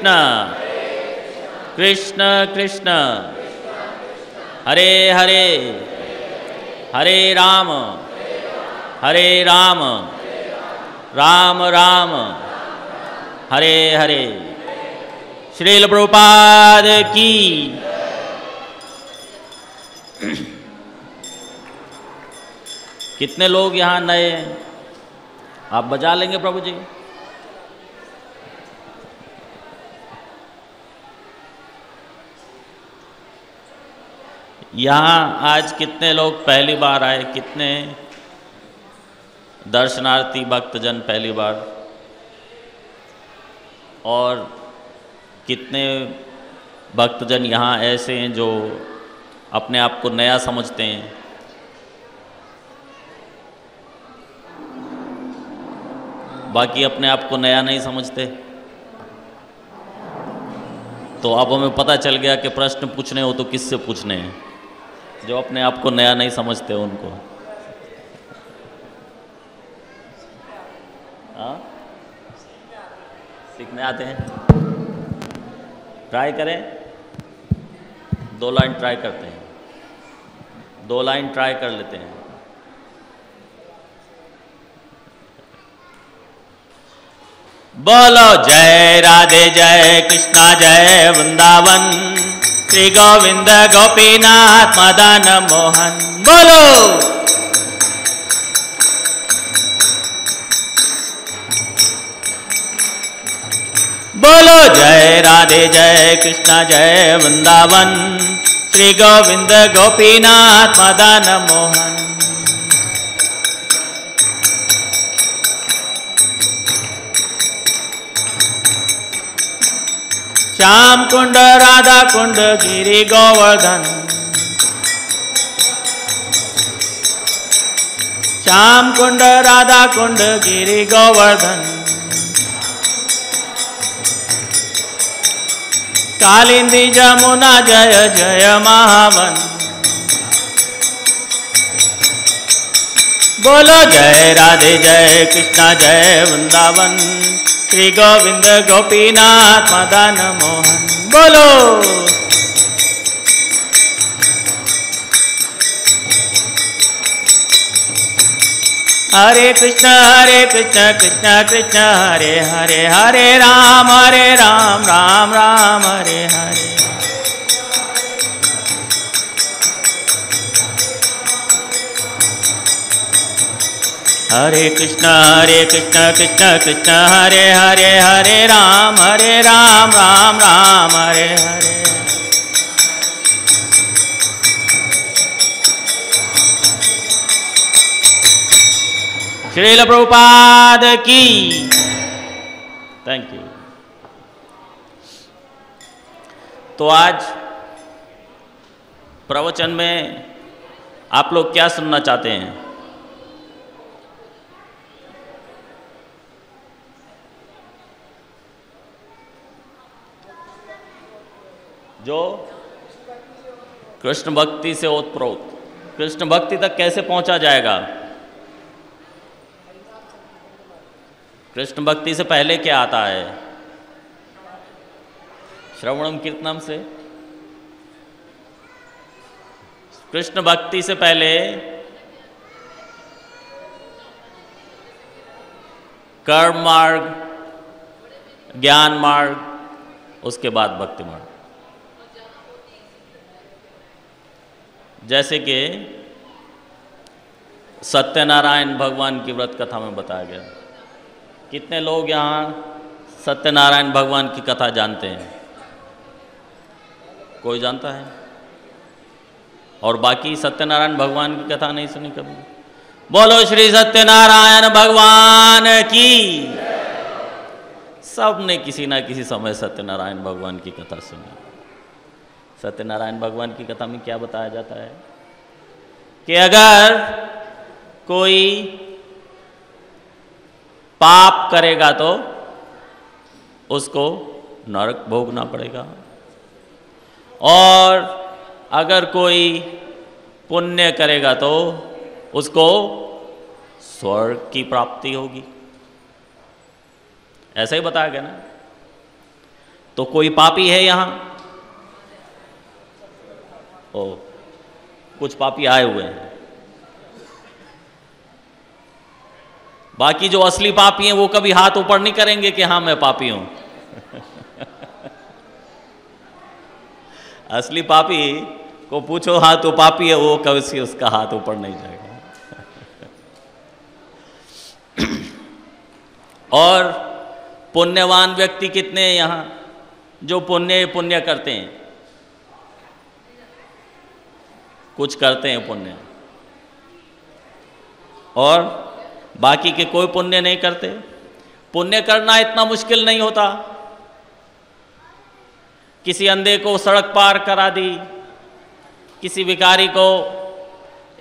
कृष्ण कृष्ण कृष्ण हरे हरे हरे राम राम राम हरे हरे। श्रील प्रभुपाद की। कितने लोग यहाँ नए हैं? आप बजा लेंगे प्रभु जी? यहाँ आज कितने लोग पहली बार आए? कितने दर्शनार्थी भक्तजन पहली बार? और कितने भक्तजन यहाँ ऐसे हैं जो अपने आप को नया समझते हैं? बाकी अपने आप को नया नहीं समझते। तो अब हमें पता चल गया कि प्रश्न पूछने हो तो किससे पूछने हैं? जो अपने आप को नया नहीं समझते उनको। हाँ, सीखने आते हैं? ट्राई करें। 2 लाइन ट्राई करते हैं। 2 लाइन ट्राई कर लेते हैं। बोलो जय राधे जय कृष्णा जय वृंदावन श्री गोविंद गोपीनाथ मदन मोहन। बोलो बोलो जय राधे जय कृष्णा जय वृंदावन श्री गोविंद गोपीनाथ मदन मोहन। श्याम कुंड राधा कुंड गिरी गोवर्धन। श्याम कुंड राधा कुंड गिरी गोवर्धन। कालिंदी जमुना जय जय महावन। बोलो जय राधे जय कृष्णा जय वृंदावन श्री गोविंद गोपीनाथ मदन मोहन। बोलो हरे कृष्ण कृष्ण कृष्ण हरे हरे हरे राम राम राम हरे हरे। हरे कृष्ण कृष्ण कृष्ण हरे हरे हरे राम राम राम हरे हरे। श्रील प्रभुपाद की। Thank you. तो आज प्रवचन में आप लोग क्या सुनना चाहते हैं? जो कृष्ण भक्ति से ओतप्रोत, कृष्ण भक्ति तक कैसे पहुंचा जाएगा? कृष्ण भक्ति से पहले क्या आता है? श्रवणम कीर्तनम से। कृष्ण भक्ति से पहले कर्म मार्ग, ज्ञान मार्ग, उसके बाद भक्ति मार्ग। जैसे कि सत्यनारायण भगवान की व्रत कथा में बताया गया। कितने लोग यहाँ सत्यनारायण भगवान की कथा जानते हैं? कोई जानता है? और बाकी सत्यनारायण भगवान की कथा नहीं सुनी कभी? बोलो श्री सत्यनारायण भगवान की। सब ने किसी ना किसी समय सत्यनारायण भगवान की कथा सुनी। सत्यनारायण भगवान की कथा में क्या बताया जाता है कि अगर कोई पाप करेगा तो उसको नरक भोगना पड़ेगा, और अगर कोई पुण्य करेगा तो उसको स्वर्ग की प्राप्ति होगी। ऐसा ही बताया गया ना। तो कोई पापी है यहां? ओ, कुछ पापी आए हुए हैं। बाकी जो असली पापी हैं वो कभी हाथ ऊपर नहीं करेंगे कि हाँ मैं पापी हूं। असली पापी को पूछो हाँ तो पापी है, वो कभी उसका हाथ ऊपर नहीं जाएगा। और पुण्यवान व्यक्ति कितने हैं यहां जो पुण्य करते हैं? कुछ करते हैं पुण्य, और बाकी के कोई पुण्य नहीं करते। पुण्य करना इतना मुश्किल नहीं होता। किसी अंधे को सड़क पार करा दी, किसी भिखारी को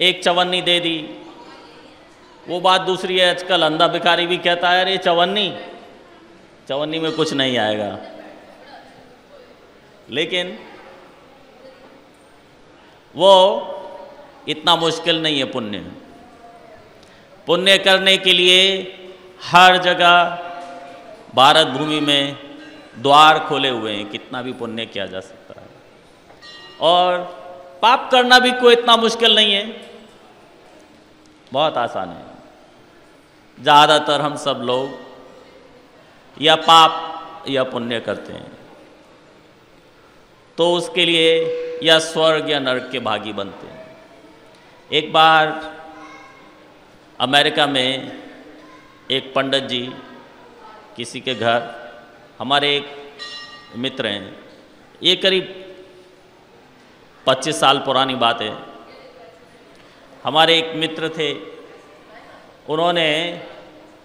एक चवन्नी दे दी, वो बात दूसरी है। आजकल अंधा भिखारी भी कहता है अरे चवन्नी में कुछ नहीं आएगा। लेकिन वो इतना मुश्किल नहीं है पुण्य करने के लिए हर जगह भारत भूमि में द्वार खोले हुए हैं। कितना भी पुण्य किया जा सकता है, और पाप करना भी कोई इतना मुश्किल नहीं है, बहुत आसान है। ज़्यादातर हम सब लोग या पाप या पुण्य करते हैं, तो उसके लिए या स्वर्ग या नरक के भागी बनते हैं। एक बार अमेरिका में एक पंडित जी किसी के घर, हमारे एक मित्र हैं, ये करीब 25 साल पुरानी बात है। हमारे एक मित्र थे, उन्होंने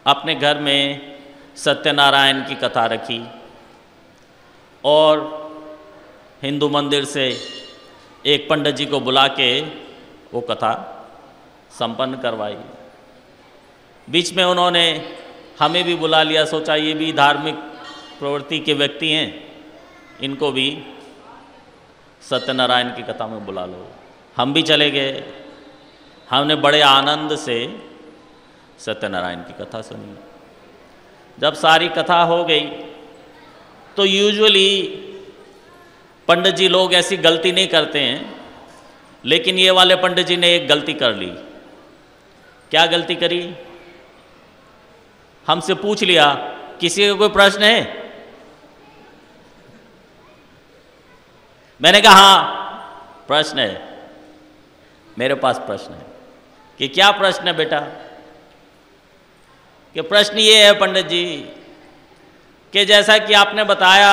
अपने घर में सत्यनारायण की कथा रखी और हिंदू मंदिर से एक पंडित जी को बुला के वो कथा संपन्न करवाई। बीच में उन्होंने हमें भी बुला लिया, सोचा ये भी धार्मिक प्रवृत्ति के व्यक्ति हैं, इनको भी सत्यनारायण की कथा में बुला लो। हम भी चले गए। हमने बड़े आनंद से सत्यनारायण की कथा सुनी। जब सारी कथा हो गई तो यूजुअली पंडित जी लोग ऐसी गलती नहीं करते हैं, लेकिन ये वाले पंडित जी ने एक गलती कर ली। क्या गलती करी? हमसे पूछ लिया किसी का कोई प्रश्न है? मैंने कहा हाँ प्रश्न है, मेरे पास प्रश्न है। कि क्या प्रश्न है बेटा? कि प्रश्न ये है पंडित जी कि जैसा कि आपने बताया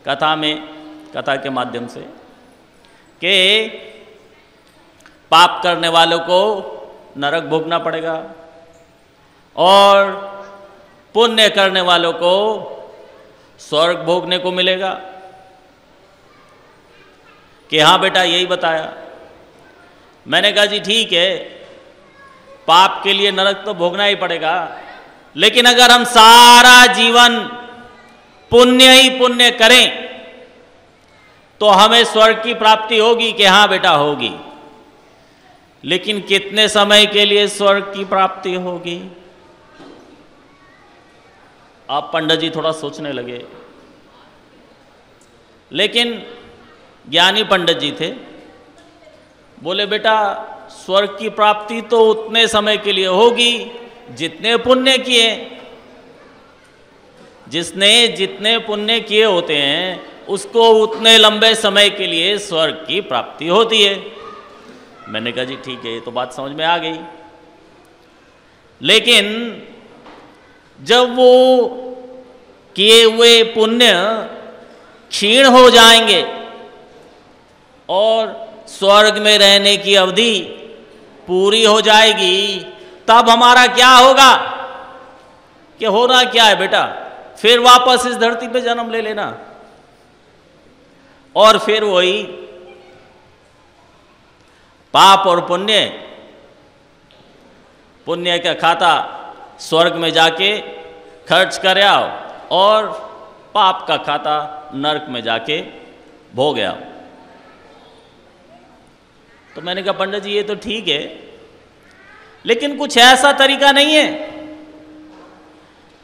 कथा के माध्यम से कि पाप करने वालों को नरक भोगना पड़ेगा और पुण्य करने वालों को स्वर्ग भोगने को मिलेगा। कि हाँ बेटा यही बताया। मैंने कहा जी ठीक है, पाप के लिए नरक तो भोगना ही पड़ेगा, लेकिन अगर हम सारा जीवन पुण्य ही पुण्य करें तो हमें स्वर्ग की प्राप्ति होगी। कि हाँ बेटा होगी, लेकिन कितने समय के लिए स्वर्ग की प्राप्ति होगी? आप पंडित जी थोड़ा सोचने लगे, लेकिन ज्ञानी पंडित जी थे। बोले बेटा स्वर्ग की प्राप्ति तो उतने समय के लिए होगी जितने पुण्य किए। जिसने जितने पुण्य किए होते हैं उसको उतने लंबे समय के लिए स्वर्ग की प्राप्ति होती है। मैंने कहा जी ठीक है, ये तो बात समझ में आ गई। लेकिन जब वो किए हुए पुण्य क्षीण हो जाएंगे और स्वर्ग में रहने की अवधि पूरी हो जाएगी, तब हमारा क्या होगा? कि होना क्या है बेटा, फिर वापस इस धरती पे जन्म ले लेना और फिर वही पाप और पुण्य का खाता स्वर्ग में जाके खर्च कर आओ और पाप का खाता नरक में जाके भोग आओ। तो मैंने कहा पंडित जी ये तो ठीक है, लेकिन कुछ ऐसा तरीका नहीं है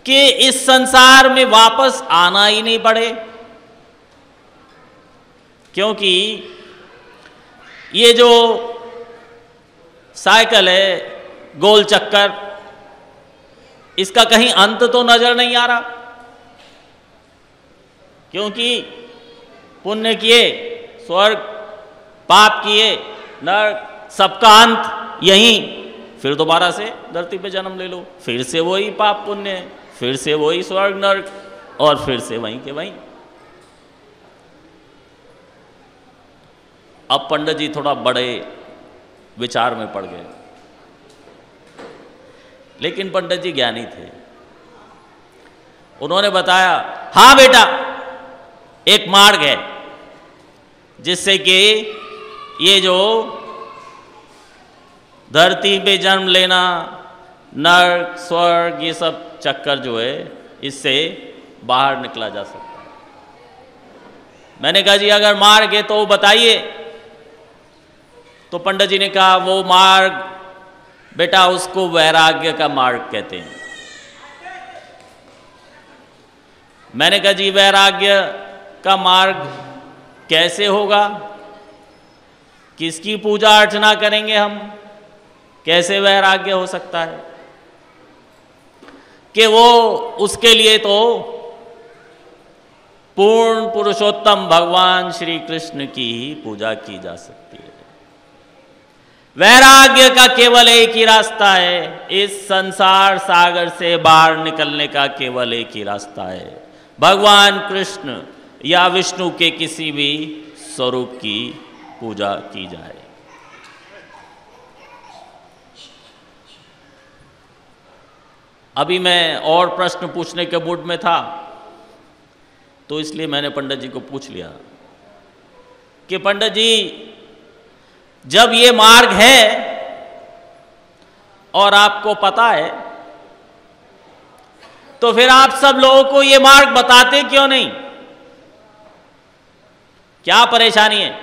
कि इस संसार में वापस आना ही नहीं पड़े, क्योंकि ये जो साइकिल है, गोल चक्कर, इसका कहीं अंत तो नजर नहीं आ रहा। क्योंकि पुण्य किए स्वर्ग, पाप किए नरक, सबका अंत यहीं। फिर दोबारा से धरती पे जन्म ले लो, फिर से वही पाप पुण्य, फिर से वही स्वर्ग नरक, और फिर से वहीं के वहीं। अब पंडित जी थोड़ा बड़े विचार में पड़ गए, लेकिन पंडित जी ज्ञानी थे। उन्होंने बताया, हाँ बेटा, एक मार्ग है जिससे कि ये जो धरती पे जन्म लेना, नरक स्वर्ग, ये सब चक्कर जो है, इससे बाहर निकला जा सकता है। मैंने कहा जी अगर मार्ग है तो बताइए। तो पंडित जी ने कहा वो मार्ग बेटा, उसको वैराग्य का मार्ग कहते हैं। मैंने कहा जी वैराग्य का मार्ग कैसे होगा, किसकी पूजा अर्चना करेंगे हम, कैसे वैराग्य हो सकता है? कि वो उसके लिए तो पूर्ण पुरुषोत्तम भगवान श्री कृष्ण की ही पूजा की जा सकती है। वैराग्य का केवल एक ही रास्ता है, इस संसार सागर से बाहर निकलने का केवल एक ही रास्ता है, भगवान कृष्ण या विष्णु के किसी भी स्वरूप की पूजा की जाए। अभी मैं और प्रश्न पूछने के मूड में था, तो इसलिए मैंने पंडित जी को पूछ लिया कि पंडित जी जब ये मार्ग है और आपको पता है, तो फिर आप सब लोगों को ये मार्ग बताते क्यों नहीं? क्या परेशानी है?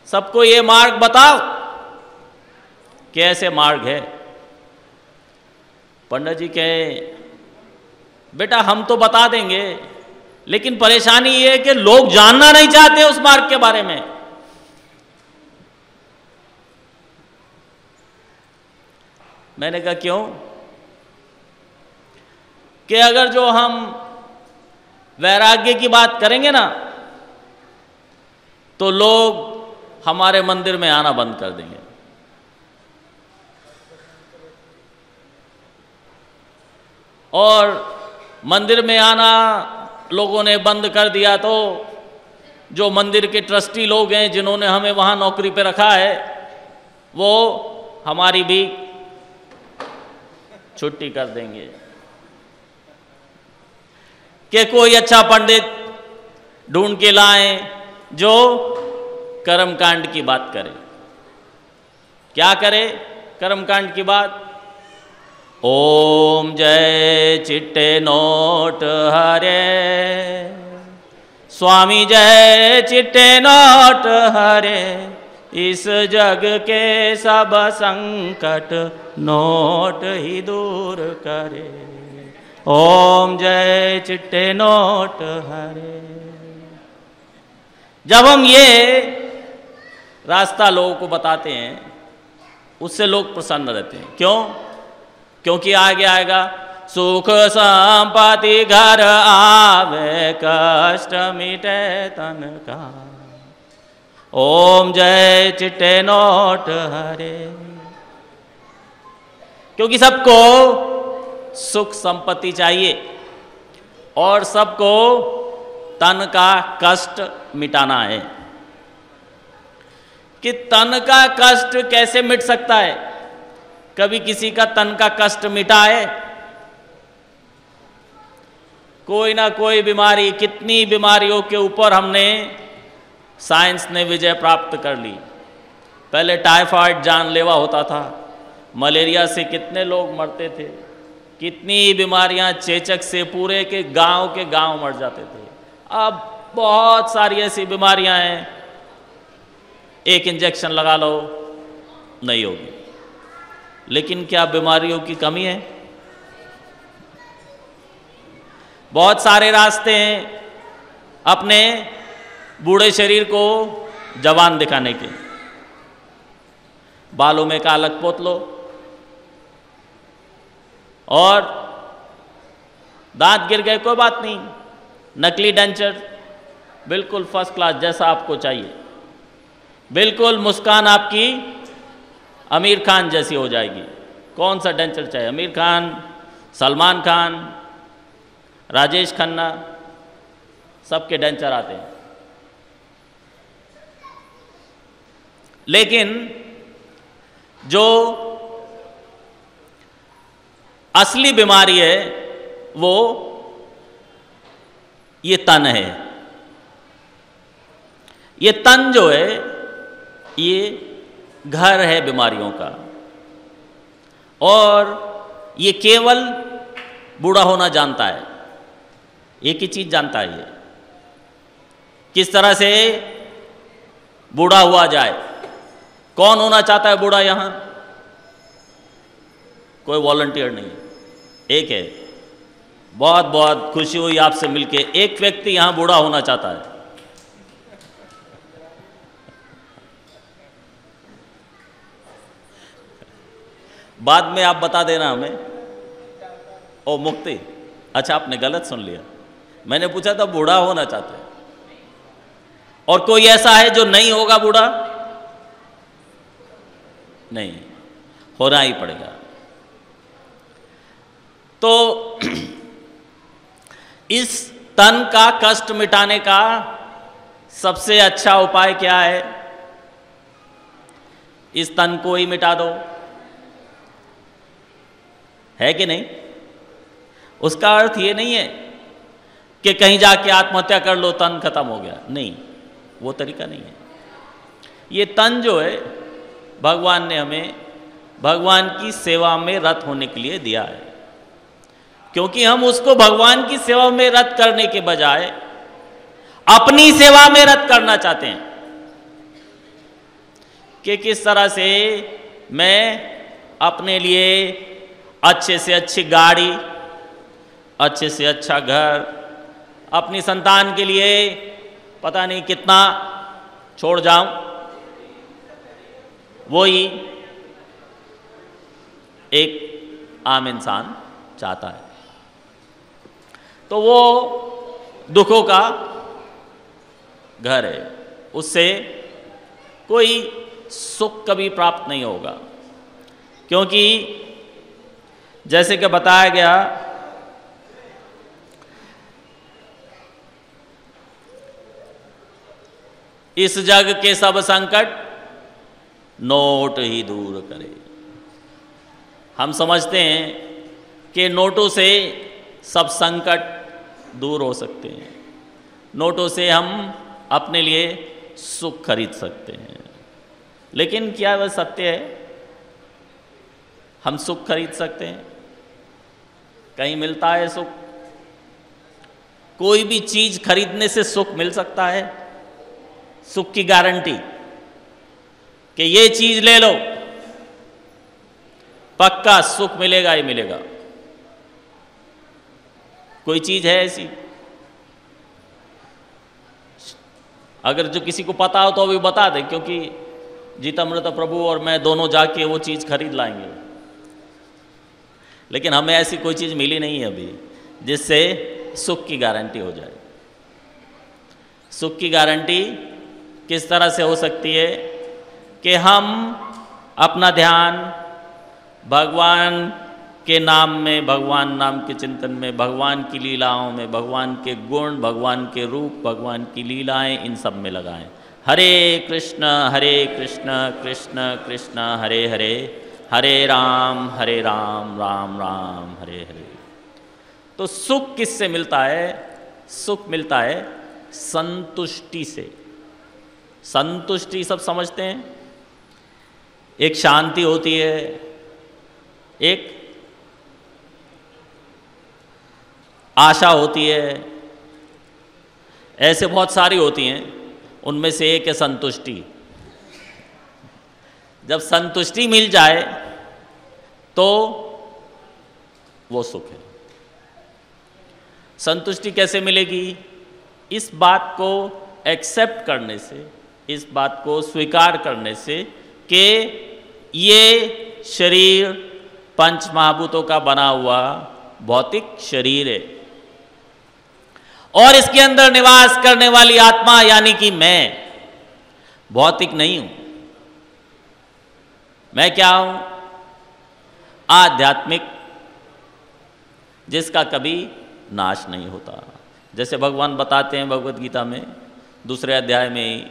सबको ये मार्ग बताओ कि ऐसे मार्ग है। पंडित जी कहे बेटा हम तो बता देंगे, लेकिन परेशानी ये है कि लोग जानना नहीं चाहते उस मार्ग के बारे में। मैंने कहा क्यों? कि अगर जो हम वैराग्य की बात करेंगे ना, तो लोग हमारे मंदिर में आना बंद कर देंगे। और मंदिर में आना लोगों ने बंद कर दिया तो जो मंदिर के ट्रस्टी लोग हैं, जिन्होंने हमें वहाँ नौकरी पे रखा है, वो हमारी भी छुट्टी कर देंगे कि कोई अच्छा पंडित ढूंढ के लाएं जो कर्मकांड की बात करे। क्या करे कर्मकांड की बात? ओम जय चिट्टे नोट हरे, स्वामी जय चिट्टे नोट हरे, इस जग के सब संकट नोट ही दूर करे। ओम जय चिट्टे नोट हरे। जब हम ये रास्ता लोगों को बताते हैं, उससे लोग प्रसन्न रहते हैं। क्यों? क्योंकि आगे आएगा सुख संपत्ति घर आवे, कष्ट मिटे तन का। ओम जय चिट्टे नोट हरे। क्योंकि सबको सुख संपत्ति चाहिए और सबको तन का कष्ट मिटाना है। कि तन का कष्ट कैसे मिट सकता है? कभी किसी का तन का कष्ट मिटा है? कोई ना कोई बीमारी, कितनी बीमारियों के ऊपर हमने साइंस ने विजय प्राप्त कर ली। पहले टाइफाइड जानलेवा होता था, मलेरिया से कितने लोग मरते थे, कितनी बीमारियां, चेचक से पूरे के गांव मर जाते थे। अब बहुत सारी ऐसी बीमारियां हैं, एक इंजेक्शन लगा लो नहीं होगी। लेकिन क्या बीमारियों की कमी है? बहुत सारे रास्ते हैं अपने बूढ़े शरीर को जवान दिखाने के। बालों में कालक पोत लो और दांत गिर गए कोई बात नहीं, नकली डेंचर बिल्कुल फर्स्ट क्लास जैसा आपको चाहिए, बिल्कुल मुस्कान आपकी आमिर खान जैसी हो जाएगी। कौन सा डेंचर चाहिए? आमिर खान, सलमान खान, राजेश खन्ना, सबके डेंचर आते हैं। लेकिन जो असली बीमारी है वो ये तन है। ये तन जो है ये घर है बीमारियों का, और ये केवल बूढ़ा होना जानता है। एक ही चीज जानता है, ये किस तरह से बूढ़ा हुआ जाए। कौन होना चाहता है बूढ़ा यहां? कोई वॉलंटियर नहीं, एक है। बहुत बहुत खुशी हुई आपसे मिलके, एक व्यक्ति यहां बूढ़ा होना चाहता है। बाद में आप बता देना हमें। ओ मुक्ति, अच्छा आपने गलत सुन लिया, मैंने पूछा था बूढ़ा होना चाहते हैं। और कोई ऐसा है जो नहीं होगा बूढ़ा? नहीं, होना ही पड़ेगा। तो इस तन का कष्ट मिटाने का सबसे अच्छा उपाय क्या है? इस तन को ही मिटा दो, है कि नहीं? उसका अर्थ ये नहीं है कि कहीं जाके आत्महत्या कर लो तन खत्म हो गया, नहीं, वो तरीका नहीं है। ये तन जो है भगवान ने हमें भगवान की सेवा में रत होने के लिए दिया है, क्योंकि हम उसको भगवान की सेवा में रत करने के बजाय अपनी सेवा में रत करना चाहते हैं कि किस तरह से मैं अपने लिए अच्छे से अच्छी गाड़ी, अच्छे से अच्छा घर, अपनी संतान के लिए पता नहीं कितना छोड़ जाऊं। वही एक आम इंसान चाहता है। तो वो दुखों का घर है, उससे कोई सुख कभी प्राप्त नहीं होगा। क्योंकि जैसे कि बताया गया, इस जग के सब संकट नोट ही दूर करे। हम समझते हैं कि नोटों से सब संकट दूर हो सकते हैं, नोटों से हम अपने लिए सुख खरीद सकते हैं। लेकिन क्या वह सत्य है? हम सुख खरीद सकते हैं? कहीं मिलता है सुख? कोई भी चीज खरीदने से सुख मिल सकता है? सुख की गारंटी कि ये चीज ले लो पक्का सुख मिलेगा ही मिलेगा, कोई चीज है ऐसी? अगर जो किसी को पता हो तो अभी बता दे, क्योंकि जीतामृत प्रभु और मैं दोनों जाके वो चीज खरीद लाएंगे। लेकिन हमें ऐसी कोई चीज मिली नहीं है अभी जिससे सुख की गारंटी हो जाए। सुख की गारंटी किस तरह से हो सकती है कि हम अपना ध्यान भगवान के नाम में, भगवान नाम के चिंतन में, भगवान की लीलाओं में, भगवान के गुण, भगवान के रूप, भगवान की लीलाएं, इन सब में लगाएं। हरे कृष्ण कृष्ण कृष्ण हरे हरे, हरे राम राम राम हरे हरे। तो सुख किससे मिलता है? सुख मिलता है संतुष्टि से। संतुष्टि सब समझते हैं, एक शांति होती है, एक आशा होती है, ऐसे बहुत सारी होती हैं, उनमें से एक है संतुष्टि। जब संतुष्टि मिल जाए तो वो सुख है। संतुष्टि कैसे मिलेगी? इस बात को एक्सेप्ट करने से, इस बात को स्वीकार करने से कि ये शरीर पंच महाभूतों का बना हुआ भौतिक शरीर है और इसके अंदर निवास करने वाली आत्मा यानी कि मैं भौतिक नहीं हूं। मैं क्या हूं? आध्यात्मिक, जिसका कभी नाश नहीं होता। जैसे भगवान बताते हैं भगवत गीता में 2 अध्याय में,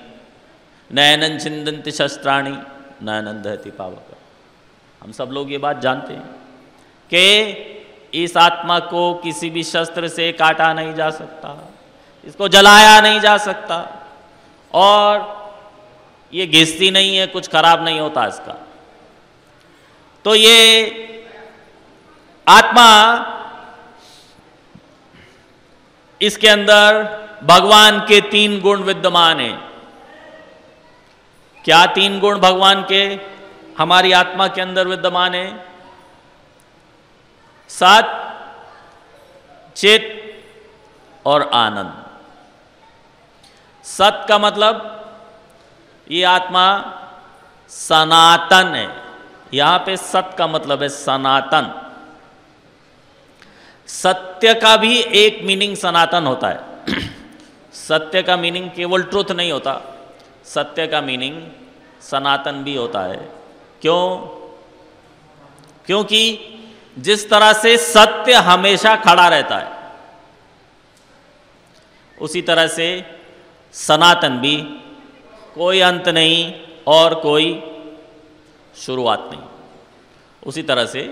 नयनं छिन्दन्ति शस्त्राणि नयनं दहति पावक। हम सब लोग ये बात जानते हैं कि इस आत्मा को किसी भी शस्त्र से काटा नहीं जा सकता, इसको जलाया नहीं जा सकता और ये घिसती नहीं है, कुछ खराब नहीं होता इसका। तो ये आत्मा, इसके अंदर भगवान के 3 गुण विद्यमान हैं। क्या 3 गुण भगवान के हमारी आत्मा के अंदर विद्यमान है? सत, चित और आनंद। सत का मतलब ये आत्मा सनातन है। यहां पे सत का मतलब है सनातन। सत्य का भी एक मीनिंग सनातन होता है। सत्य का मीनिंग केवल ट्रुथ नहीं होता, सत्य का मीनिंग सनातन भी होता है। क्यों? क्योंकि जिस तरह से सत्य हमेशा खड़ा रहता है, उसी तरह से सनातन भी कोई अंत नहीं और कोई शुरुआत नहीं। उसी तरह से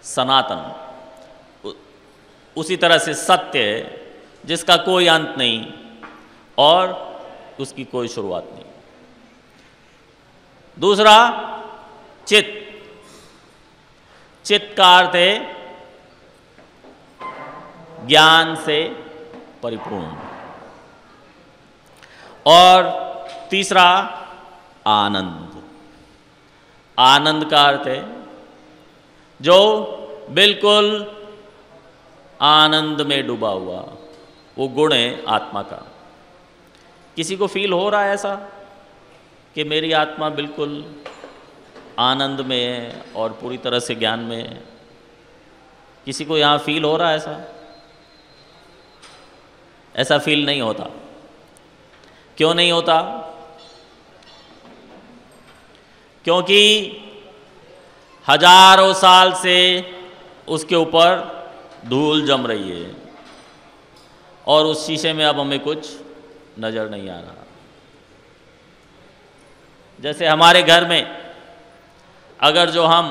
सनातन, उसी तरह से सत्य है जिसका कोई अंत नहीं और उसकी कोई शुरुआत नहीं। दूसरा, चित्त। चित्त का अर्थ है ज्ञान से परिपूर्ण। और तीसरा, आनंद। आनंद का अर्थ है जो बिल्कुल आनंद में डूबा हुआ, वो गुण है आत्मा का। किसी को फील हो रहा है ऐसा कि मेरी आत्मा बिल्कुल आनंद में है और पूरी तरह से ज्ञान में है? किसी को यहाँ फील हो रहा है ऐसा? ऐसा फील नहीं होता। क्यों नहीं होता? क्योंकि हजारों साल से उसके ऊपर धूल जम रही है और उस शीशे में अब हमें कुछ नजर नहीं आ रहा। जैसे हमारे घर में अगर जो हम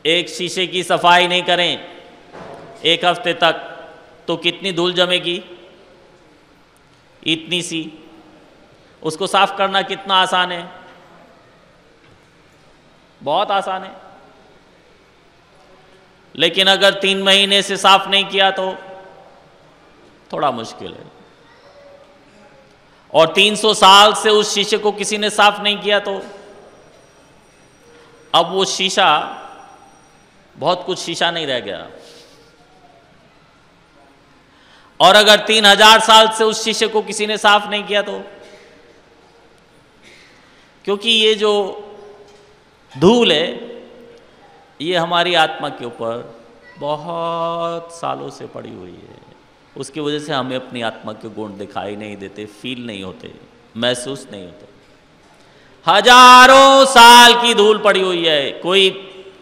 एक शीशे की सफाई नहीं करें 1 हफ्ते तक, तो कितनी धूल जमेगी? इतनी सी। उसको साफ करना कितना आसान है? बहुत आसान है। लेकिन अगर 3 महीने से साफ नहीं किया तो थोड़ा मुश्किल है। और 300 साल से उस शीशे को किसी ने साफ नहीं किया तो अब वो शीशा, बहुत कुछ शीशा नहीं रह गया। और अगर 3000 साल से उस शीशे को किसी ने साफ नहीं किया तो, क्योंकि ये जो धूल है ये हमारी आत्मा के ऊपर बहुत सालों से पड़ी हुई है। उसकी वजह से हमें अपनी आत्मा के गुण दिखाई नहीं देते, फील नहीं होते, महसूस नहीं होते। हजारों साल की धूल पड़ी हुई है, कोई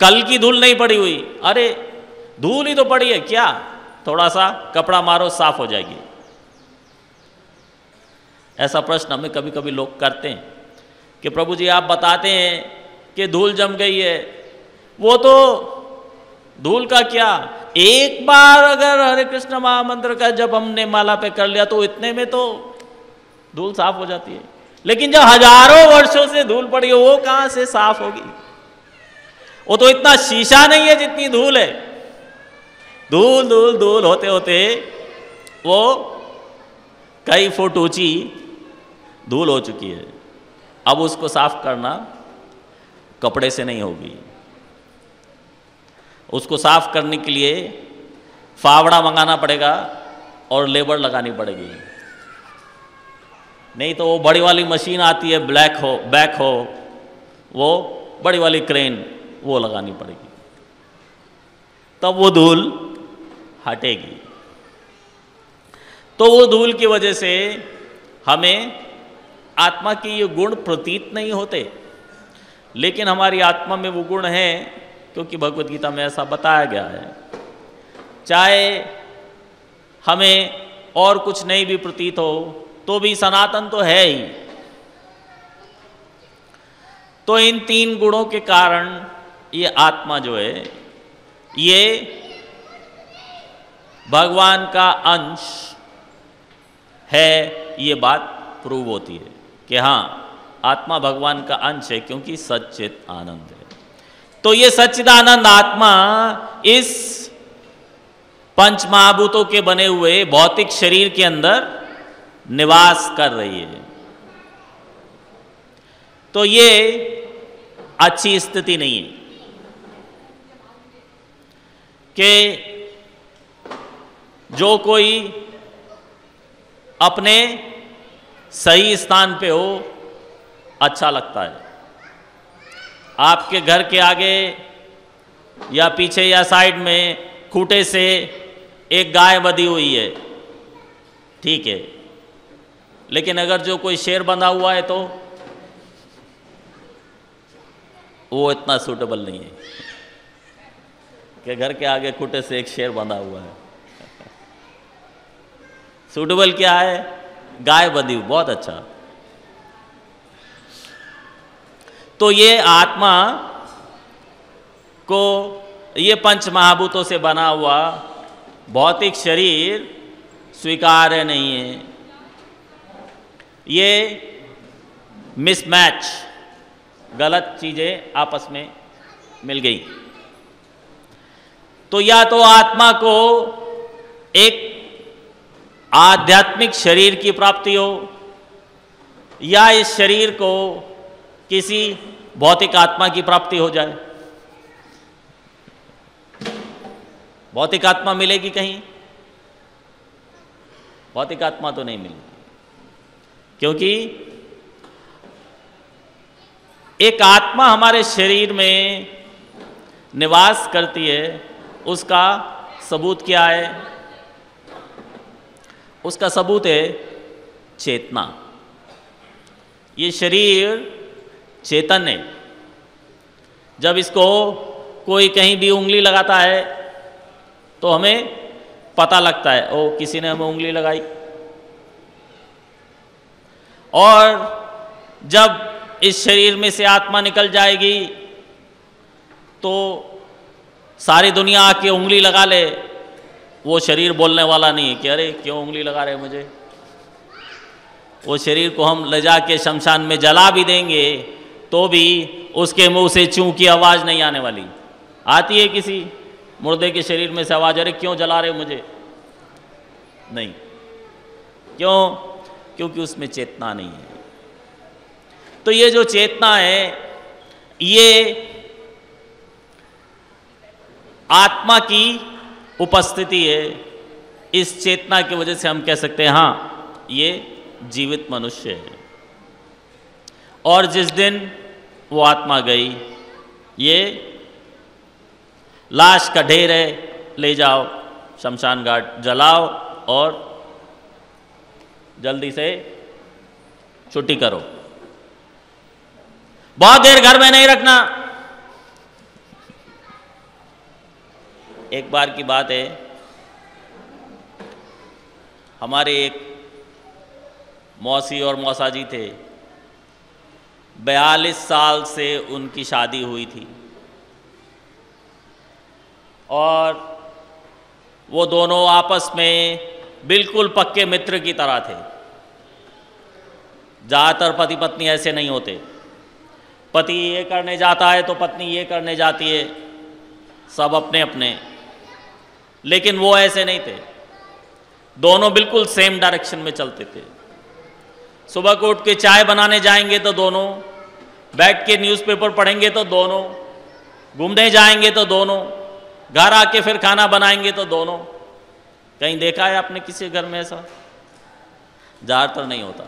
कल की धूल नहीं पड़ी हुई। अरे धूल ही तो पड़ी है, क्या थोड़ा सा कपड़ा मारो साफ हो जाएगी? ऐसा प्रश्न हमें कभी कभी लोग करते हैं कि प्रभु जी आप बताते हैं कि धूल जम गई है, वो तो धूल का क्या, एक बार अगर हरे कृष्ण महामंत्र का जब हमने माला पे कर लिया तो इतने में तो धूल साफ हो जाती है। लेकिन जब हजारों वर्षों से धूल पड़ी है वो कहां से साफ होगी? वो तो इतना शीशा नहीं है जितनी धूल है। धूल धूल धूल होते होते वो कई फुट ऊंची धूल हो चुकी है। अब उसको साफ करना कपड़े से नहीं होगी। उसको साफ करने के लिए फावड़ा मंगाना पड़ेगा और लेबर लगानी पड़ेगी। नहीं तो वो बड़ी वाली मशीन आती है, बैक हो, वो बड़ी वाली क्रेन वो लगानी पड़ेगी, तब वो धूल हटेगी। तो वो धूल की वजह से हमें आत्मा के ये गुण प्रतीत नहीं होते, लेकिन हमारी आत्मा में वो गुण हैं, क्योंकि भगवत गीता में ऐसा बताया गया है। चाहे हमें और कुछ नहीं भी प्रतीत हो तो भी सनातन तो है ही। तो इन 3 गुणों के कारण ये आत्मा जो है ये भगवान का अंश है, ये बात प्रूव होती है कि हाँ आत्मा भगवान का अंश है, क्योंकि सच्चित आनंद है। तो ये सच्चिदानंद आत्मा इस 5 महाभूतों के बने हुए भौतिक शरीर के अंदर निवास कर रही है। तो ये अच्छी स्थिति नहीं है कि जो कोई अपने सही स्थान पे हो अच्छा लगता है। आपके घर के आगे या पीछे या साइड में खूंटे से एक गाय बंधी हुई है, ठीक है, लेकिन अगर जो कोई शेर बंधा हुआ है तो वो इतना सूटेबल नहीं है कि घर के आगे खूंटे से एक शेर बंधा हुआ है। सूटेबल क्या है? गाय बंधी हुई, बहुत अच्छा। तो ये आत्मा को ये 5 महाभूतों से बना हुआ भौतिक शरीर स्वीकार्य नहीं है। ये मिसमैच, गलत चीजें आपस में मिल गई। तो या तो आत्मा को एक आध्यात्मिक शरीर की प्राप्ति हो, या इस शरीर को किसी भौतिक आत्मा की प्राप्ति हो जाए। भौतिक आत्मा मिलेगी कहीं? भौतिक आत्मा तो नहीं मिलेगी, क्योंकि एक आत्मा हमारे शरीर में निवास करती है। उसका सबूत क्या है? उसका सबूत है चेतना। ये शरीर चेतन है। जब इसको कोई कहीं भी उंगली लगाता है तो हमें पता लगता है, ओ किसी ने हमें उंगली लगाई। और जब इस शरीर में से आत्मा निकल जाएगी तो सारी दुनिया आके उंगली लगा ले, वो शरीर बोलने वाला नहीं है कि अरे क्यों उंगली लगा रहे मुझे। वो शरीर को हम ले जाके शमशान में जला भी देंगे तो भी उसके मुंह से चूं की आवाज़ नहीं आने वाली। आती है किसी मुर्दे के शरीर में से आवाज़, अरे क्यों जला रहे मुझे? नहीं। क्यों? क्योंकि उसमें चेतना नहीं है। तो ये जो चेतना है ये आत्मा की उपस्थिति है। इस चेतना की वजह से हम कह सकते हैं हाँ ये जीवित मनुष्य है। और जिस दिन वो आत्मा गई, ये लाश का ढेर है, ले जाओ शमशान घाट, जलाओ और जल्दी से छुट्टी करो। बहुत देर घर में नहीं रखना। एक बार की बात है, हमारे एक मौसी और मौसाजी थे। 42 साल से उनकी शादी हुई थी और वो दोनों आपस में बिल्कुल पक्के मित्र की तरह थे। ज़्यादातर पति पत्नी ऐसे नहीं होते। पति ये करने जाता है तो पत्नी ये करने जाती है, सब अपने अपने। लेकिन वो ऐसे नहीं थे, दोनों बिल्कुल सेम डायरेक्शन में चलते थे। सुबह को उठ के चाय बनाने जाएंगे तो दोनों, बैठ के न्यूज़पेपर पढ़ेंगे तो दोनों, घूमने जाएंगे तो दोनों, घर आके फिर खाना बनाएंगे तो दोनों। कहीं देखा है आपने किसी घर में ऐसा? ज़्यादातर नहीं होता,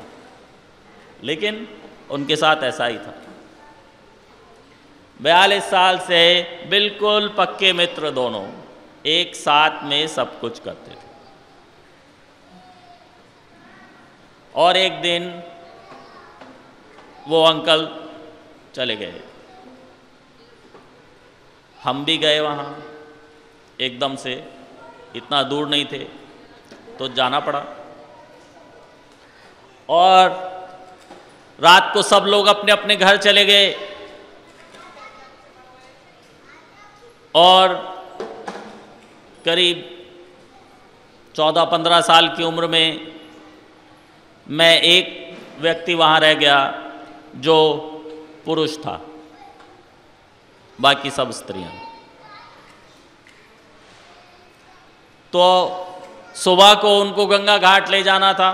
लेकिन उनके साथ ऐसा ही था। 42 साल से बिल्कुल पक्के मित्र दोनों एक साथ में सब कुछ करते थे। और एक दिन वो अंकल चले गए, हम भी गए वहाँ एकदम से, इतना दूर नहीं थे तो जाना पड़ा। और रात को सब लोग अपने अपने घर चले गए और करीब 14-15 साल की उम्र में मैं एक व्यक्ति वहाँ रह गया जो पुरुष था, बाकी सब स्त्रियाँ। तो सुबह को उनको गंगा घाट ले जाना था,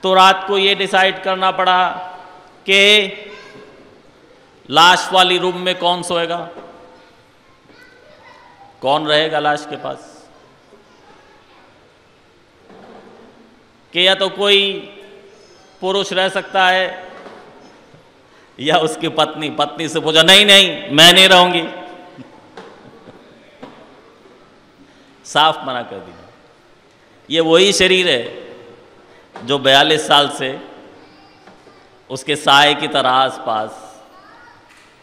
तो रात को ये डिसाइड करना पड़ा कि लाश वाली रूम में कौन सोएगा, कौन रहेगा लाश के पास, कि या तो कोई पुरुष रह सकता है या उसकी पत्नी। पत्नी से पूछा, नहीं नहीं मैं नहीं रहूंगी, साफ मना कर दिया। ये वही शरीर है जो 42 साल से उसके साए की तरह आस पास,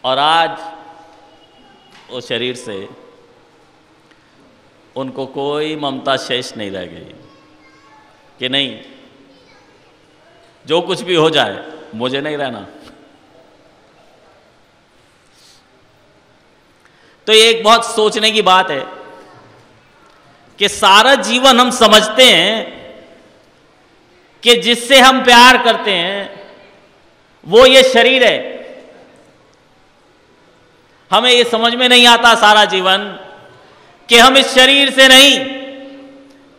और आज वो शरीर से उनको कोई ममता शेष नहीं रह गई कि नहीं जो कुछ भी हो जाए मुझे नहीं रहना। तो ये एक बहुत सोचने की बात है कि सारा जीवन हम समझते हैं कि जिससे हम प्यार करते हैं वो ये शरीर है। हमें ये समझ में नहीं आता सारा जीवन कि हम इस शरीर से नहीं,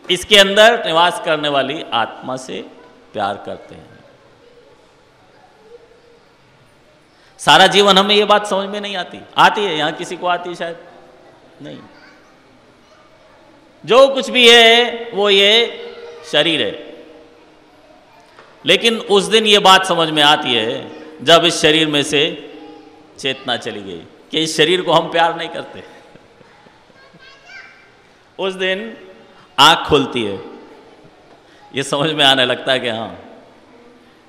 इसके अंदर निवास करने वाली आत्मा से प्यार करते हैं। सारा जीवन हमें ये बात समझ में नहीं आती। आती है यहां किसी को आती है शायद नहीं। जो कुछ भी है वो ये शरीर है, लेकिन उस दिन ये बात समझ में आती है जब इस शरीर में से चेतना चली गई कि इस शरीर को हम प्यार नहीं करते। उस दिन आंख खुलती है, ये समझ में आने लगता है कि हाँ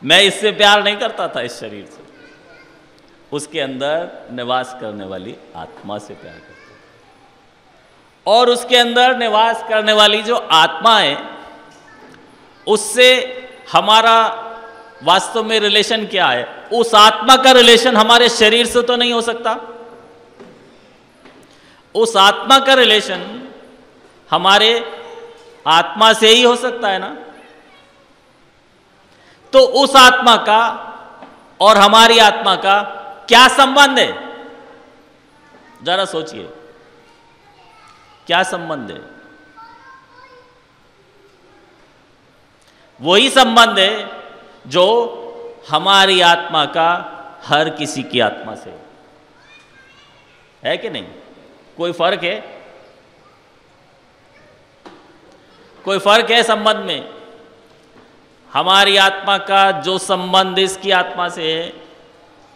मैं इससे प्यार नहीं करता था, इस शरीर से, उसके अंदर निवास करने वाली आत्मा से प्यार करता है। और उसके अंदर निवास करने वाली जो आत्मा है उससे हमारा वास्तव में रिलेशन क्या है? उस आत्मा का रिलेशन हमारे शरीर से तो नहीं हो सकता। उस आत्मा का रिलेशन हमारे आत्मा से ही हो सकता है ना। तो उस आत्मा का और हमारी आत्मा का क्या संबंध है? जरा सोचिए, क्या संबंध है? वही संबंध है जो हमारी आत्मा का हर किसी की आत्मा से है कि नहीं? कोई फर्क है? कोई फर्क है संबंध में? हमारी आत्मा का जो संबंध इसकी आत्मा से है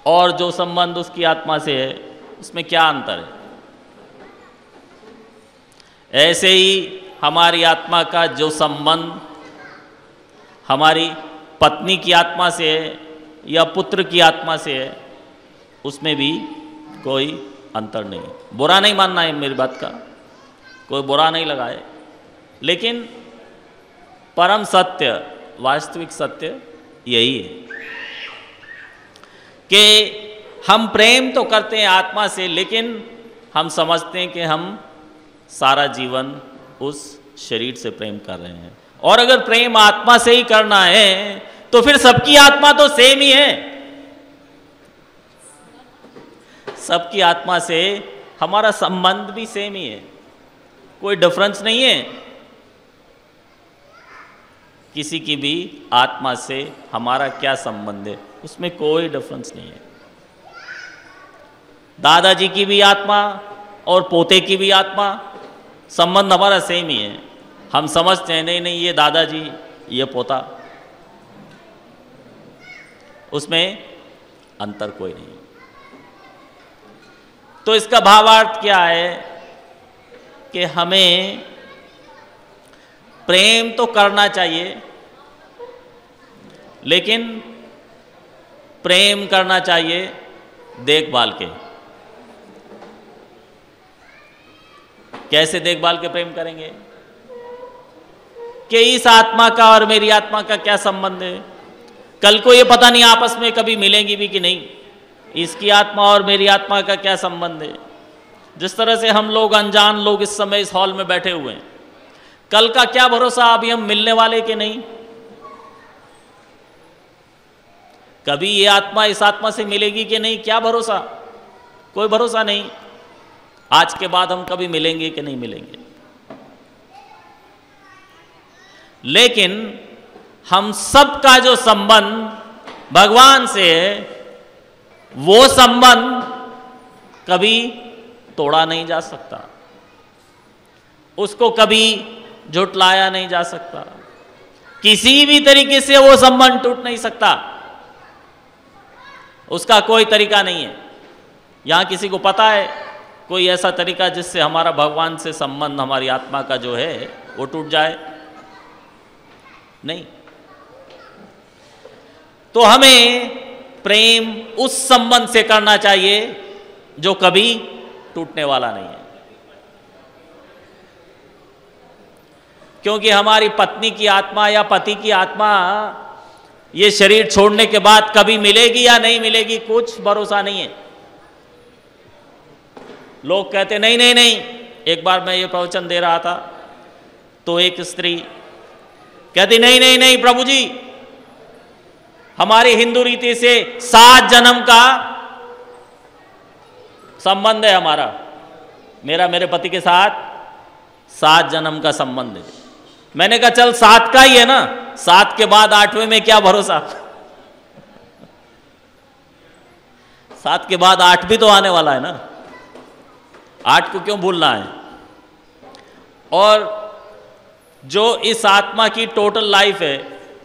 और जो संबंध उसकी आत्मा से है, उसमें क्या अंतर है? ऐसे ही हमारी आत्मा का जो संबंध हमारी पत्नी की आत्मा से है या पुत्र की आत्मा से है, उसमें भी कोई अंतर नहीं है। बुरा नहीं मानना है मेरी बात का, कोई बुरा नहीं लगाए, लेकिन परम सत्य, वास्तविक सत्य यही है कि हम प्रेम तो करते हैं आत्मा से, लेकिन हम समझते हैं कि हम सारा जीवन उस शरीर से प्रेम कर रहे हैं। और अगर प्रेम आत्मा से ही करना है तो फिर सबकी आत्मा तो सेम ही है। सबकी आत्मा से हमारा संबंध भी सेम ही है, कोई डिफरेंस नहीं है। किसी की भी आत्मा से हमारा क्या संबंध है, उसमें कोई डिफरेंस नहीं है। दादाजी की भी आत्मा और पोते की भी आत्मा संबंध हमारा सेम ही है। हम समझते हैं नहीं नहीं ये दादाजी ये पोता, उसमें अंतर कोई नहीं। तो इसका भावार्थ क्या है कि हमें प्रेम तो करना चाहिए, लेकिन प्रेम करना चाहिए देखभाल के। कैसे देखभाल के प्रेम करेंगे कि इस आत्मा का और मेरी आत्मा का क्या संबंध है, कल को ये पता नहीं आपस में कभी मिलेंगी भी कि नहीं, इसकी आत्मा और मेरी आत्मा का क्या संबंध है। जिस तरह से हम लोग अनजान लोग इस समय इस हॉल में बैठे हुए हैं, कल का क्या भरोसा अभी हम मिलने वाले कि नहीं। कभी ये आत्मा इस आत्मा से मिलेगी कि नहीं, क्या भरोसा, कोई भरोसा नहीं। आज के बाद हम कभी मिलेंगे कि नहीं मिलेंगे। लेकिन हम सब का जो संबंध भगवान से है, वो संबंध कभी तोड़ा नहीं जा सकता, उसको कभी झुटलाया नहीं जा सकता, किसी भी तरीके से वो संबंध टूट नहीं सकता, उसका कोई तरीका नहीं है। यहां किसी को पता है कोई ऐसा तरीका जिससे हमारा भगवान से संबंध, हमारी आत्मा का जो है वो टूट जाए? नहीं। तो हमें प्रेम उस संबंध से करना चाहिए जो कभी टूटने वाला नहीं है। क्योंकि हमारी पत्नी की आत्मा या पति की आत्मा ये शरीर छोड़ने के बाद कभी मिलेगी या नहीं मिलेगी, कुछ भरोसा नहीं है। लोग कहते नहीं नहीं नहीं। एक बार मैं ये प्रवचन दे रहा था तो एक स्त्री कहती नहीं नहीं नहीं प्रभु जी, हमारी हिंदू रीति से 7 जन्म का संबंध है हमारा, मेरा मेरे पति के साथ 7 जन्म का संबंध है। मैंने कहा चल 7 का ही है ना, 7 के बाद 8वें में क्या भरोसा। 7 के बाद 8 भी तो आने वाला है ना, 8 को क्यों भूलना है। और जो इस आत्मा की टोटल लाइफ है,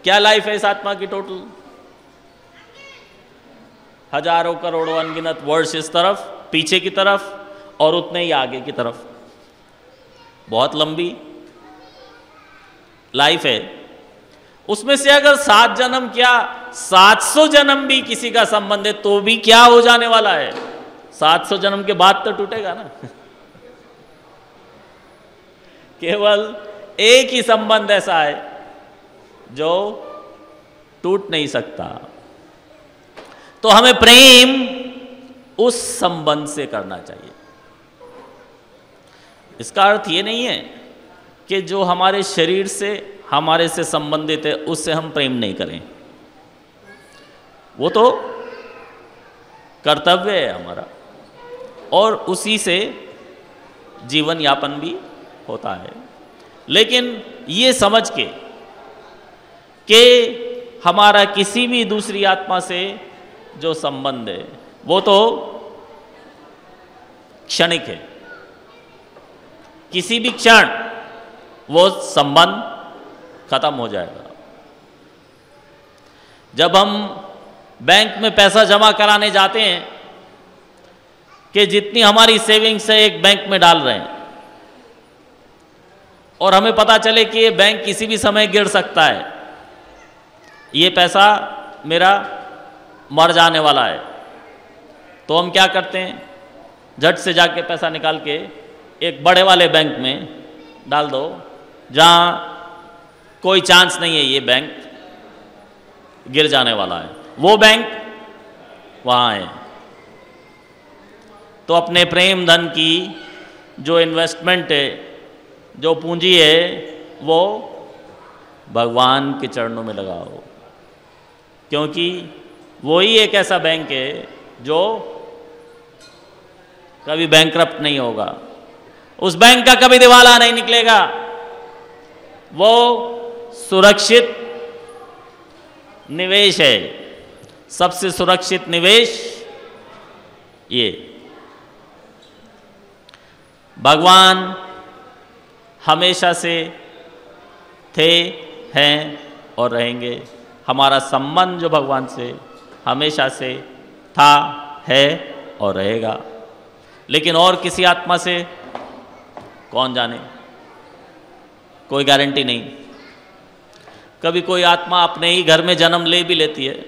क्या लाइफ है इस आत्मा की टोटल? हजारों करोड़ों अनगिनत वर्ष इस तरफ, पीछे की तरफ और उतने ही आगे की तरफ, बहुत लंबी लाइफ है। उसमें से अगर 7 जन्म क्या 700 जन्म भी किसी का संबंध है तो भी क्या हो जाने वाला है? 700 जन्म के बाद तो टूटेगा ना। केवल एक ही संबंध ऐसा है जो टूट नहीं सकता। तो हमें प्रेम उस संबंध से करना चाहिए। इसका अर्थ ये नहीं है कि जो हमारे शरीर से हमारे से संबंधित है उससे हम प्रेम नहीं करें, वो तो कर्तव्य है हमारा और उसी से जीवन यापन भी होता है। लेकिन ये समझ के कि हमारा किसी भी दूसरी आत्मा से जो संबंध है वो तो क्षणिक है, किसी भी क्षण वो संबंध खत्म हो जाएगा। जब हम बैंक में पैसा जमा कराने जाते हैं कि जितनी हमारी सेविंग्स है एक बैंक में डाल रहे हैं और हमें पता चले कि ये बैंक किसी भी समय गिर सकता है, ये पैसा मेरा मर जाने वाला है, तो हम क्या करते हैं? झट से जाके पैसा निकाल के एक बड़े वाले बैंक में डाल दो जहाँ कोई चांस नहीं है ये बैंक गिर जाने वाला है, वो बैंक वहाँ है। तो अपने प्रेम धन की जो इन्वेस्टमेंट है, जो पूंजी है, वो भगवान के चरणों में लगाओ, क्योंकि वही एक ऐसा बैंक है जो कभी बैंकरप्ट नहीं होगा, उस बैंक का कभी दिवाला नहीं निकलेगा, वो सुरक्षित निवेश है, सबसे सुरक्षित निवेश ये। भगवान हमेशा से थे, हैं और रहेंगे। हमारा संबंध जो भगवान से हमेशा से था, है और रहेगा। लेकिन और किसी आत्मा से कौन जाने, कोई गारंटी नहीं। कभी कोई आत्मा अपने ही घर में जन्म ले भी लेती है,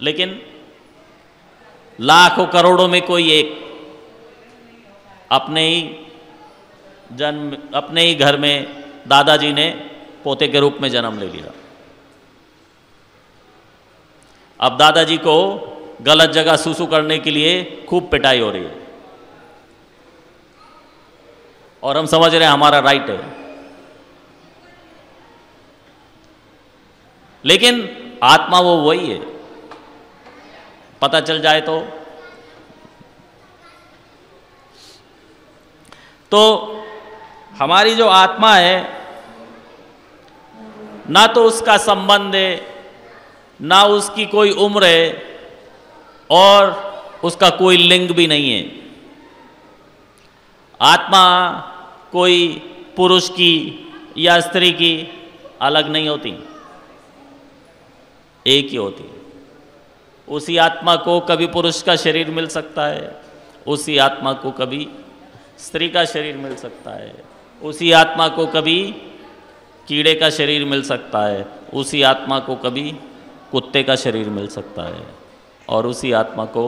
लेकिन लाखों करोड़ों में कोई एक अपने ही घर में दादाजी ने पोते के रूप में जन्म ले लिया। अब दादाजी को गलत जगह सूसू करने के लिए खूब पिटाई हो रही है और हम समझ रहे हैं हमारा राइट है, लेकिन आत्मा वो वही है। पता चल जाए तो हमारी जो आत्मा है, ना तो उसका संबंध है, ना उसकी कोई उम्र है और उसका कोई लिंग भी नहीं है। आत्मा कोई पुरुष की या स्त्री की अलग नहीं होती, एक ही होती है। उसी आत्मा को कभी पुरुष का शरीर मिल सकता है, उसी आत्मा को कभी स्त्री का शरीर मिल सकता है, उसी आत्मा को कभी कीड़े का शरीर मिल सकता है, उसी आत्मा को कभी कुत्ते का शरीर मिल सकता है और उसी आत्मा को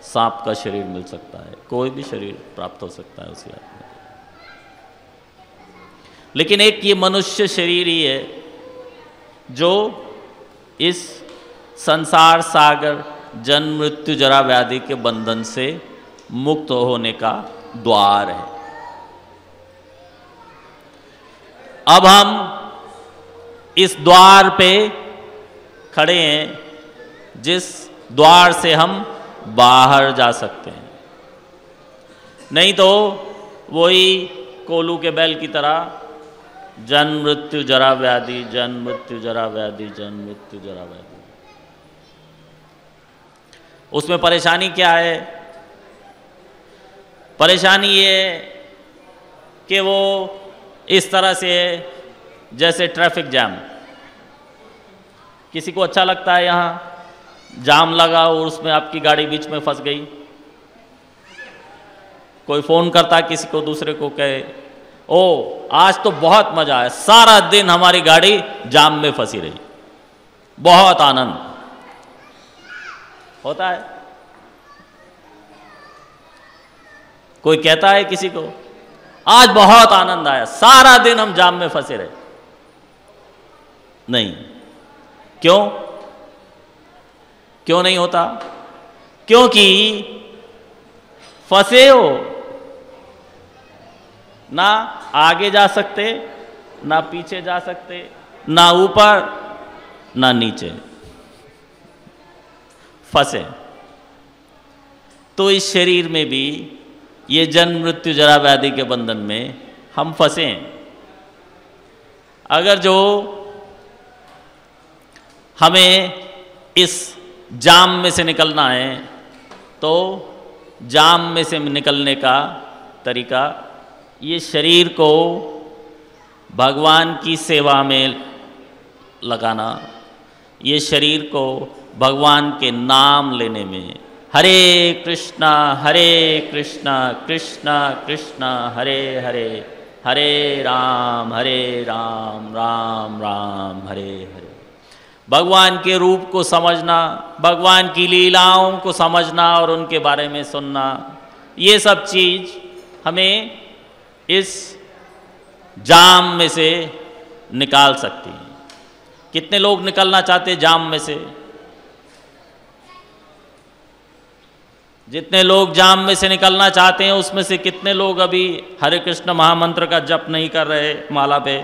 सांप का शरीर मिल सकता है। कोई भी शरीर प्राप्त हो सकता है उसी आत्मा को। लेकिन एक ये मनुष्य शरीर ही है जो इस संसार सागर जन्म मृत्यु जरा व्याधि के बंधन से मुक्त होने का द्वार है। अब हम इस द्वार पे खड़े हैं, जिस द्वार से हम बाहर जा सकते हैं। नहीं तो वही कोलू के बैल की तरह जन्म मृत्यु जरा व्याधि, जन्म मृत्यु जरा व्याधि, जन्म मृत्यु जरा व्याधि। उसमें परेशानी क्या है? परेशानी ये कि वो इस तरह से जैसे ट्रैफिक जैम। किसी को अच्छा लगता है यहाँ जाम लगा और उसमें आपकी गाड़ी बीच में फंस गई? कोई फोन करता किसी को दूसरे को, कहे ओ आज तो बहुत मजा आया, सारा दिन हमारी गाड़ी जाम में फंसी रही, बहुत आनंद होता है। कोई कहता है किसी को आज बहुत आनंद आया, सारा दिन हम जाम में फंसे रहे? नहीं। क्यों? क्यों नहीं होता? क्योंकि फंसे हो, ना आगे जा सकते, ना पीछे जा सकते, ना ऊपर ना नीचे, फंसे। तो इस शरीर में भी ये जन्म मृत्यु जरा व्याधि के बंधन में हम फंसे हैं। अगर जो हमें इस जाम में से निकलना है, तो जाम में से निकलने का तरीका ये शरीर को भगवान की सेवा में लगाना, ये शरीर को भगवान के नाम लेने में, हरे कृष्णा कृष्णा कृष्णा हरे हरे, हरे राम राम राम हरे हरे। भगवान के रूप को समझना, भगवान की लीलाओं को समझना और उनके बारे में सुनना, ये सब चीज़ हमें इस जाम में से निकाल सकती है। कितने लोग निकलना चाहते हैं जाम में से? जितने लोग जाम में से निकलना चाहते हैं उसमें से कितने लोग अभी हरे कृष्ण महामंत्र का जप नहीं कर रहे माला पे?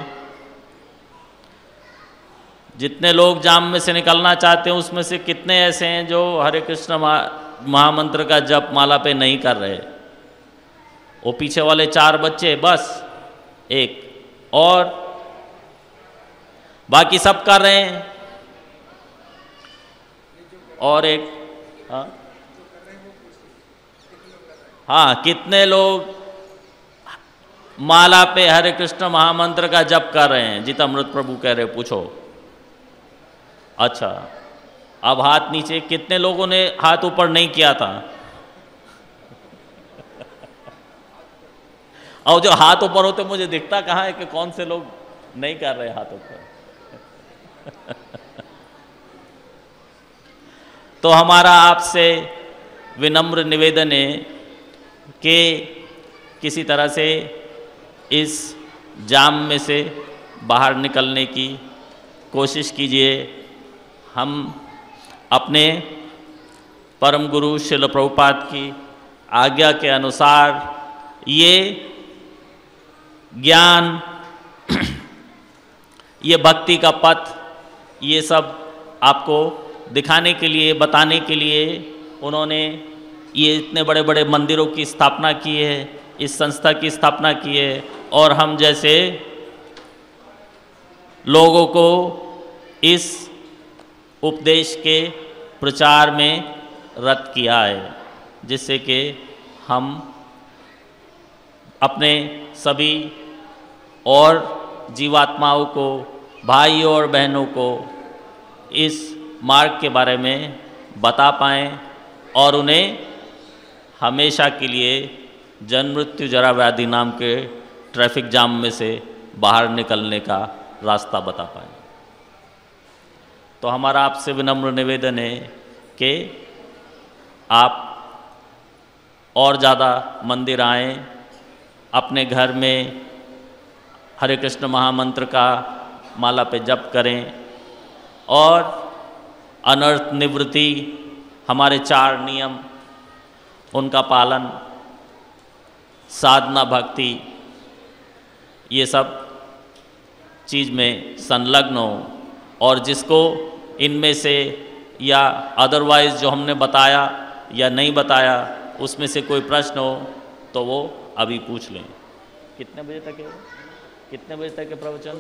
जितने लोग जाम में से निकलना चाहते हैं उसमें से कितने ऐसे हैं जो हरे कृष्ण महामंत्र का जप माला पे नहीं कर रहे? वो पीछे वाले 4 बच्चे बस, एक और बाकी सब कर रहे हैं। और एक हाँ, कितने लोग माला पे हरे कृष्ण महामंत्र का जप कर रहे हैं। जीतामृत प्रभु कह रहे पूछो। अच्छा, अब हाथ नीचे। कितने लोगों ने हाथ ऊपर नहीं किया था? और जो हाथ ऊपर होते मुझे दिखता कहाँ है कि कौन से लोग नहीं कर रहे हाथ ऊपर। तो हमारा आपसे विनम्र निवेदन है कि किसी तरह से इस जाम में से बाहर निकलने की कोशिश कीजिए। हम अपने परम गुरु श्रील प्रभुपाद की आज्ञा के अनुसार ये ज्ञान, ये भक्ति का पथ, ये सब आपको दिखाने के लिए, बताने के लिए उन्होंने ये इतने बड़े बड़े मंदिरों की स्थापना की है, इस संस्था की स्थापना की है, और हम जैसे लोगों को इस उपदेश के प्रचार में रत किया है, जिससे कि हम अपने सभी और जीवात्माओं को, भाइयों और बहनों को इस मार्ग के बारे में बता पाएँ और उन्हें हमेशा के लिए जन्म मृत्यु जरा व्याधि नाम के ट्रैफिक जाम में से बाहर निकलने का रास्ता बता पाएँ। तो हमारा आपसे विनम्र निवेदन है कि आप और ज़्यादा मंदिर आएँ, अपने घर में हरे कृष्ण महामंत्र का माला पे जप करें, और अनर्थ निवृत्ति, हमारे 4 नियम, उनका पालन, साधना, भक्ति, ये सब चीज़ में संलग्न हो। और जिसको इनमें से या अदरवाइज़ जो हमने बताया या नहीं बताया उसमें से कोई प्रश्न हो तो वो अभी पूछ लें। कितने बजे तक है? कितने बजे तक है प्रवचन?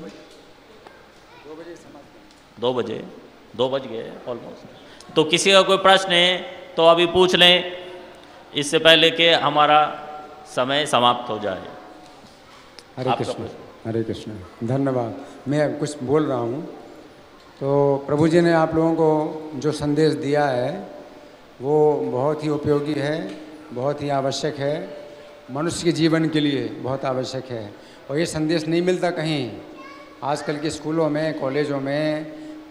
2 बजे समाप्त। 2 बजे, 2 बज गए ऑलमोस्ट। तो किसी का कोई प्रश्न है तो अभी पूछ लें, इससे पहले कि हमारा समय समाप्त हो जाए। हरे कृष्ण, हरे कृष्ण। धन्यवाद। मैं कुछ बोल रहा हूँ। तो प्रभु जी ने आप लोगों को जो संदेश दिया है वो बहुत ही उपयोगी है, बहुत ही आवश्यक है, मनुष्य के जीवन के लिए बहुत आवश्यक है। और ये संदेश नहीं मिलता कहीं। आजकल के स्कूलों में, कॉलेजों में,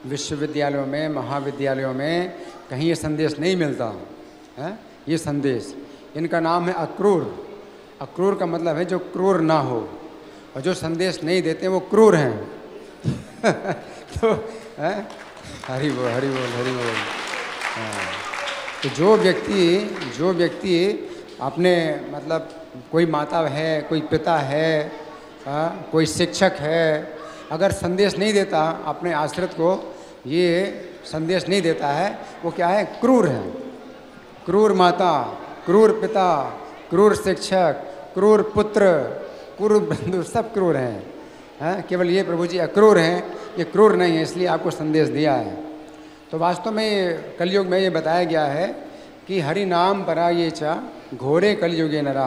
विश्वविद्यालयों में, महाविद्यालयों में कहीं ये संदेश नहीं मिलता है। ये संदेश, इनका नाम है अक्रूर। अक्रूर का मतलब है जो क्रूर ना हो, और जो संदेश नहीं देते वो क्रूर हैं। तो हरि बोल, हरि बोल, हरि बोल। तो जो व्यक्ति अपने मतलब कोई माता है, कोई पिता है, कोई शिक्षक है, अगर संदेश नहीं देता अपने आश्रित को, ये संदेश नहीं देता है, वो क्या है? क्रूर है। क्रूर माता, क्रूर पिता, क्रूर शिक्षक, क्रूर पुत्र, क्रूर बंधु, सब क्रूर हैं। केवल ये प्रभु जी अक्रूर हैं, ये क्रूर नहीं है, इसलिए आपको संदेश दिया है। तो वास्तव में कलयुग में ये बताया गया है कि हरि नाम परा ये चा घोरे कलयुगे नरा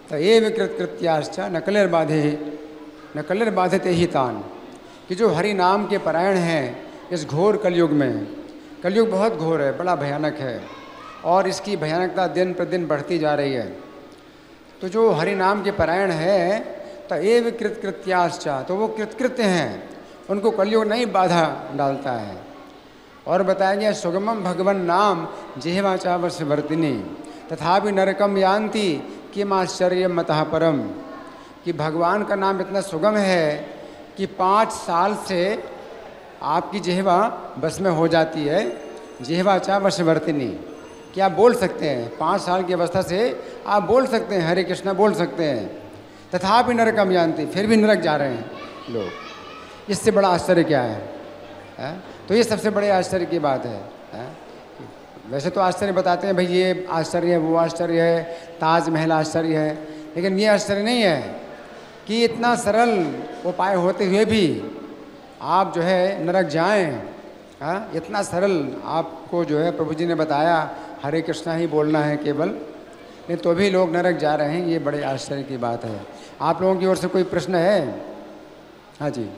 तो ये विकृत कृत्याश्च नकलर बाधते ही तान। कि जो हरि नाम के परायण हैं इस घोर कलयुग में, कलयुग बहुत घोर है, बड़ा भयानक है, और इसकी भयानकता दिन प्रतिदिन बढ़ती जा रही है। तो जो हरि नाम के परायण है तो ये विकृत कृत्याश्चा, तो वो कृतकृत्य हैं, उनको कलयुग नहीं बाधा डालता है। और बताया गया सुगमम भगवन नाम जिह्वाचा वर्षवर्तिनी तथापि नरकम यान्ति किम आश्चर्य मतः परम। कि भगवान का नाम इतना सुगम है कि 5 साल से आपकी जिह्वा बस में हो जाती है। जिह्वाचा वर्षवर्तिनी, क्या आप बोल सकते हैं? 5 साल की अवस्था से आप बोल सकते हैं, हरे कृष्णा बोल सकते हैं। तथापि नरकम यान्ति, फिर भी नरक जा रहे हैं लोग। इससे बड़ा आश्चर्य क्या है? तो ये सबसे बड़े आश्चर्य की बात है। वैसे तो आश्चर्य बताते हैं भाई, ये आश्चर्य है, वो आश्चर्य है, ताजमहल आश्चर्य है, लेकिन ये आश्चर्य नहीं है कि इतना सरल उपाय होते हुए भी आप जो है नरक जाएं। इतना सरल आपको जो है प्रभु जी ने बताया, हरे कृष्णा ही बोलना है केवल, नहीं तो भी लोग नरक जा रहे हैं। ये बड़े आश्चर्य की बात है। आप लोगों की ओर से कोई प्रश्न है? हाँ जी।